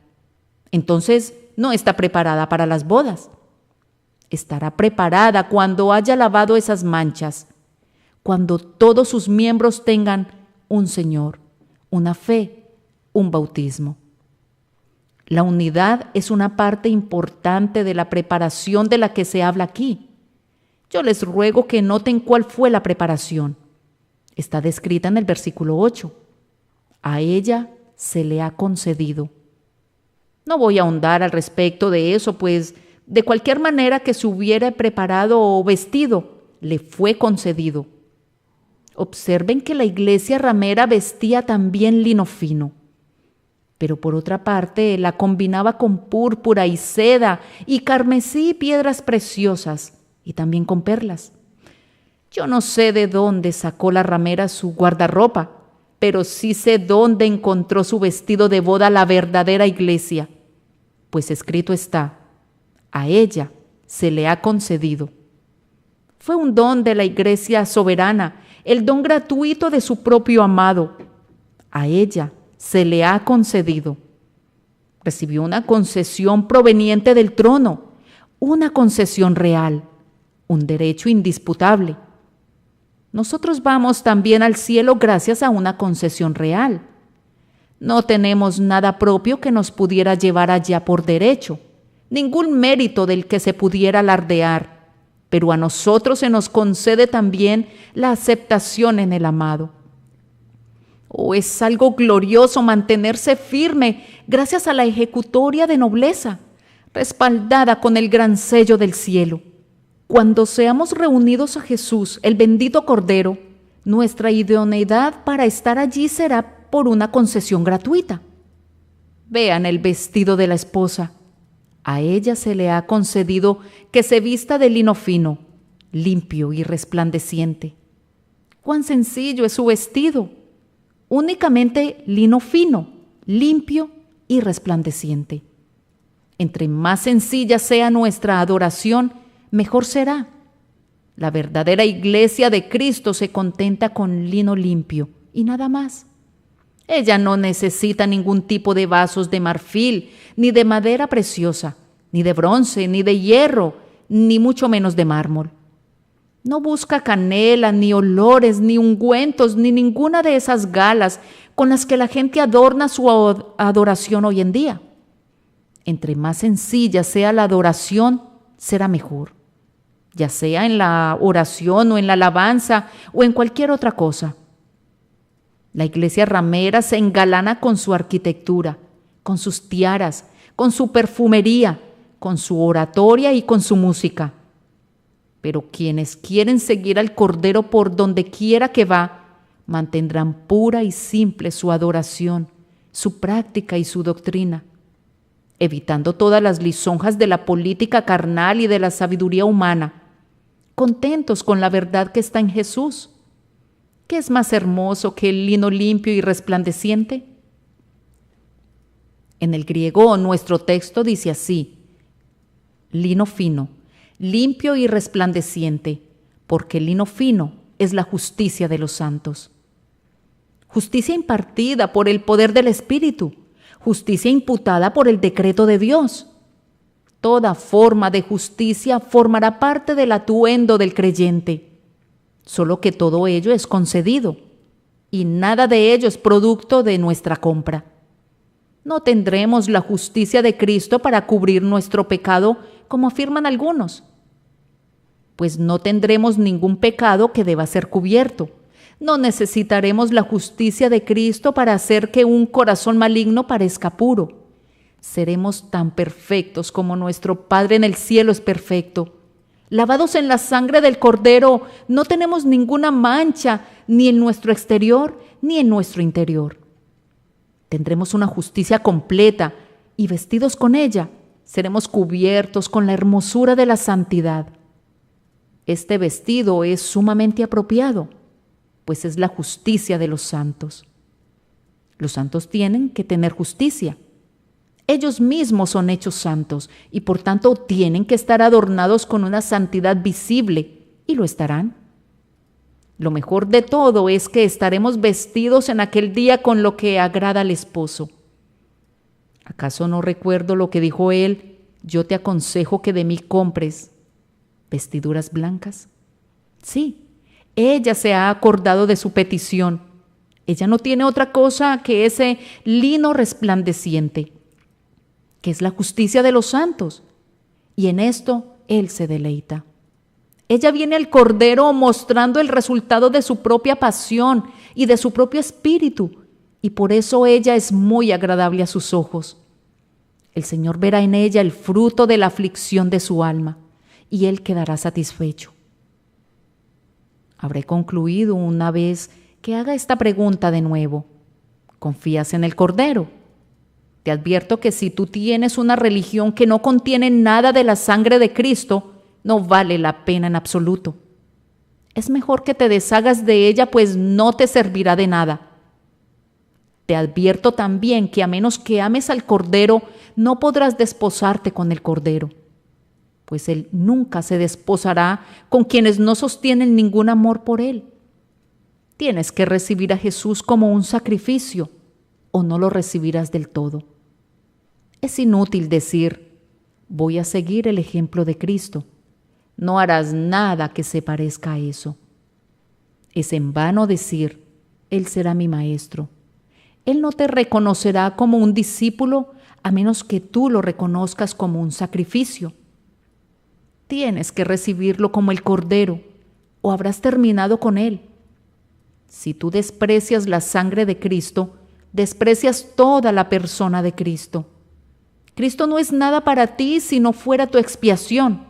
entonces no está preparada para las bodas. Estará preparada cuando haya lavado esas manchas, cuando todos sus miembros tengan un Señor, una fe, un bautismo. La unidad es una parte importante de la preparación de la que se habla aquí. Yo les ruego que noten cuál fue la preparación. Está descrita en el versículo 8. A ella se le ha concedido. No voy a ahondar al respecto de eso, pues de cualquier manera que se hubiera preparado o vestido, le fue concedido. Observen que la iglesia ramera vestía también lino fino, pero por otra parte la combinaba con púrpura y seda y carmesí y piedras preciosas, y también con perlas. Yo no sé de dónde sacó la ramera su guardarropa, pero sí sé dónde encontró su vestido de boda la verdadera iglesia, pues escrito está, a ella se le ha concedido. Fue un don de la iglesia soberana, el don gratuito de su propio amado. A ella se le ha concedido. Recibió una concesión proveniente del trono, una concesión real, un derecho indisputable. Nosotros vamos también al cielo gracias a una concesión real. No tenemos nada propio que nos pudiera llevar allá por derecho, ningún mérito del que se pudiera alardear, pero a nosotros se nos concede también la aceptación en el amado. Es algo glorioso mantenerse firme gracias a la ejecutoria de nobleza, respaldada con el gran sello del cielo. Cuando seamos reunidos a Jesús, el bendito Cordero, nuestra idoneidad para estar allí será por una concesión gratuita. Vean el vestido de la esposa. A ella se le ha concedido que se vista de lino fino, limpio y resplandeciente. ¡Cuán sencillo es su vestido! Únicamente lino fino, limpio y resplandeciente. Entre más sencilla sea nuestra adoración, mejor será. La verdadera iglesia de Cristo se contenta con lino limpio y nada más. Ella no necesita ningún tipo de vasos de marfil, ni de madera preciosa, ni de bronce, ni de hierro, ni mucho menos de mármol. No busca canela, ni olores, ni ungüentos, ni ninguna de esas galas con las que la gente adorna su adoración hoy en día. Entre más sencilla sea la adoración, será mejor, ya sea en la oración o en la alabanza o en cualquier otra cosa. La iglesia ramera se engalana con su arquitectura, con sus tiaras, con su perfumería, con su oratoria y con su música. Pero quienes quieren seguir al Cordero por donde quiera que va, mantendrán pura y simple su adoración, su práctica y su doctrina, evitando todas las lisonjas de la política carnal y de la sabiduría humana, contentos con la verdad que está en Jesús. ¿Qué es más hermoso que el lino limpio y resplandeciente? En el griego, nuestro texto dice así: lino fino, limpio y resplandeciente, porque el lino fino es la justicia de los santos. Justicia impartida por el poder del Espíritu, justicia imputada por el decreto de Dios. Toda forma de justicia formará parte del atuendo del creyente, solo que todo ello es concedido, y nada de ello es producto de nuestra compra. No tendremos la justicia de Cristo para cubrir nuestro pecado, como afirman algunos, pues no tendremos ningún pecado que deba ser cubierto. No necesitaremos la justicia de Cristo para hacer que un corazón maligno parezca puro. Seremos tan perfectos como nuestro Padre en el cielo es perfecto. Lavados en la sangre del Cordero, no tenemos ninguna mancha, ni en nuestro exterior, ni en nuestro interior. Tendremos una justicia completa, y vestidos con ella, seremos cubiertos con la hermosura de la santidad. Este vestido es sumamente apropiado, pues es la justicia de los santos. Los santos tienen que tener justicia. Ellos mismos son hechos santos y por tanto tienen que estar adornados con una santidad visible, y lo estarán. Lo mejor de todo es que estaremos vestidos en aquel día con lo que agrada al esposo. ¿Acaso no recuerdo lo que dijo él? Yo te aconsejo que de mí compres vestiduras blancas. Sí, ella se ha acordado de su petición. Ella no tiene otra cosa que ese lino resplandeciente, que es la justicia de los santos, y en esto él se deleita. Ella viene al Cordero mostrando el resultado de su propia pasión y de su propio espíritu, y por eso ella es muy agradable a sus ojos. El Señor verá en ella el fruto de la aflicción de su alma, y Él quedará satisfecho. Habré concluido una vez que haga esta pregunta de nuevo. ¿Confías en el Cordero? Te advierto que si tú tienes una religión que no contiene nada de la sangre de Cristo, no vale la pena en absoluto. Es mejor que te deshagas de ella, pues no te servirá de nada. Te advierto también que a menos que ames al Cordero, no podrás desposarte con el Cordero, pues Él nunca se desposará con quienes no sostienen ningún amor por Él. Tienes que recibir a Jesús como un sacrificio, o no lo recibirás del todo. Es inútil decir, voy a seguir el ejemplo de Cristo. No harás nada que se parezca a eso. Es en vano decir, Él será mi maestro. Él no te reconocerá como un discípulo a menos que tú lo reconozcas como un sacrificio. Tienes que recibirlo como el Cordero, o habrás terminado con Él. Si tú desprecias la sangre de Cristo, desprecias toda la persona de Cristo. Cristo no es nada para ti si no fuera tu expiación.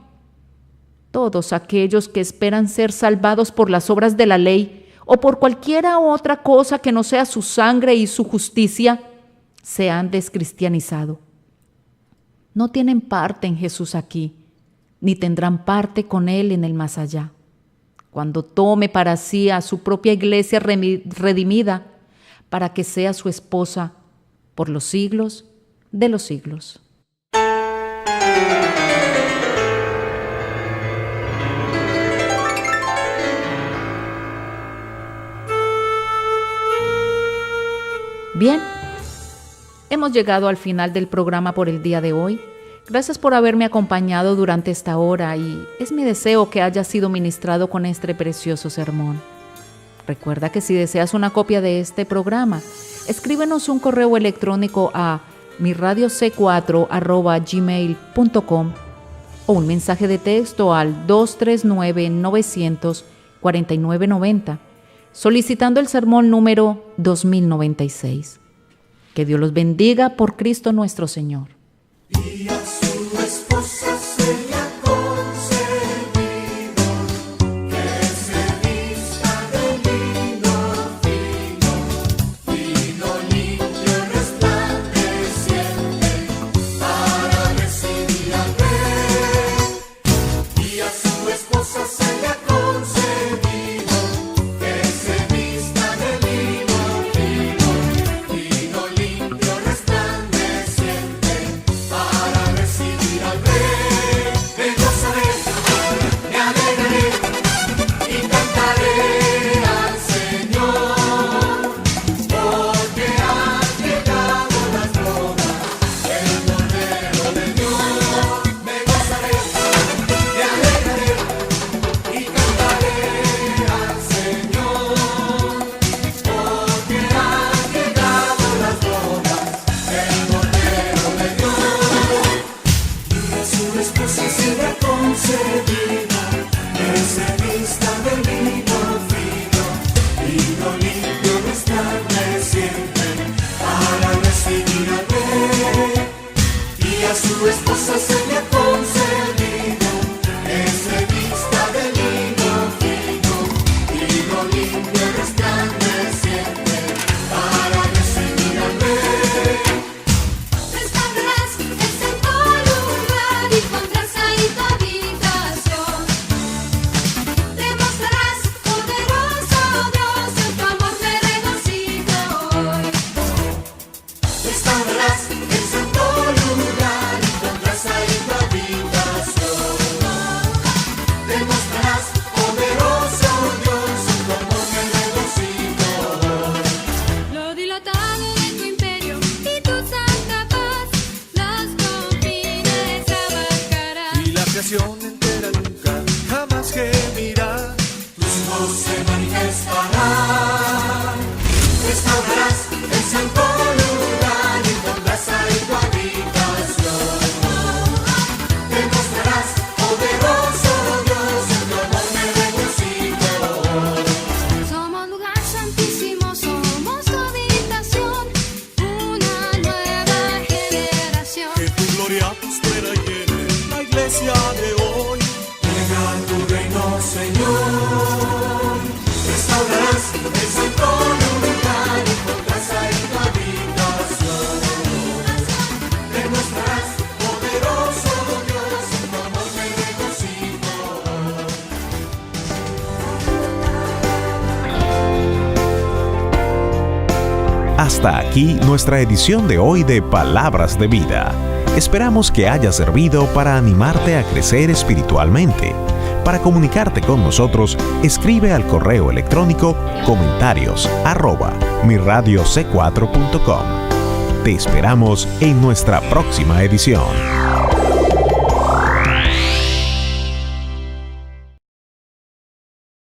Todos aquellos que esperan ser salvados por las obras de la ley o por cualquiera otra cosa que no sea su sangre y su justicia, se han descristianizado. no tienen parte en Jesús aquí, ni tendrán parte con Él en el más allá. Cuando tome para sí a su propia iglesia redimida, para que sea su esposa por los siglos de los siglos. Bien, hemos llegado al final del programa por el día de hoy. Gracias por haberme acompañado durante esta hora y es mi deseo que haya sido ministrado con este precioso sermón. Recuerda que si deseas una copia de este programa, escríbenos un correo electrónico a miradiose4@gmail.com o un mensaje de texto al 239-900-4990 solicitando el sermón número 2096. Que Dios los bendiga por Cristo nuestro Señor. Y a su esposa se le ha concedido que se vista de lino fino, fino, limpio y resplandeciente, para recibir al Rey. Y a su esposa se le ha concedido que se vista de lino fino, fino, limpio, resplandeciente, para recibir al Rey. Me gozaré, me alegraré y cantaré al Señor, porque han llegado las bodas del Cordero de Dios. Me gozaré, me alegraré y cantaré al Señor, porque han llegado las bodas del Cordero de Dios. Y a su esposa se le ha concedido que se vista de lino fino, lino limpio, resplandeciente, para recibir al Rey. Y a su esposa se le ha concedido que se vista de lino fino, lino limpio, resplandeciente, para recibir al Rey. Restaurarás el santo lugar y pondrás ahí tu habitación. Demostrarás, poderoso Dios, en tu amor me regocijo hoy. Restaurarás el santo lugar y pondrás ahí tu habitación. Demostrarás, poderoso Dios, en tu amor me regocijo hoy. Lo dilatado de tu imperio y tu santa paz, las confines abarcará. Y la creación entera nunca jamás gemirá. Tus voz se manifestará. Restaurarás el santo lugar y pondrás ahí tu habitación. Demostrarás, poderoso Dios, en tu amor me regocijo. Somos lugar santísimo, somos tu habitación, una nueva generación. Que tu gloria prospera y llene la iglesia de hoy. Venga tu reino, Señor. Restaurarás el santo lugar y pondrás ahí tu habitación. Demostrarás, poderoso Dios, en tu amor me regocijo. Hasta aquí nuestra edición de hoy de Palabras de Vida. Esperamos que haya servido para animarte a crecer espiritualmente. Para comunicarte con nosotros, escribe al correo electrónico comentarios@miradiose4.com. Te esperamos en nuestra próxima edición.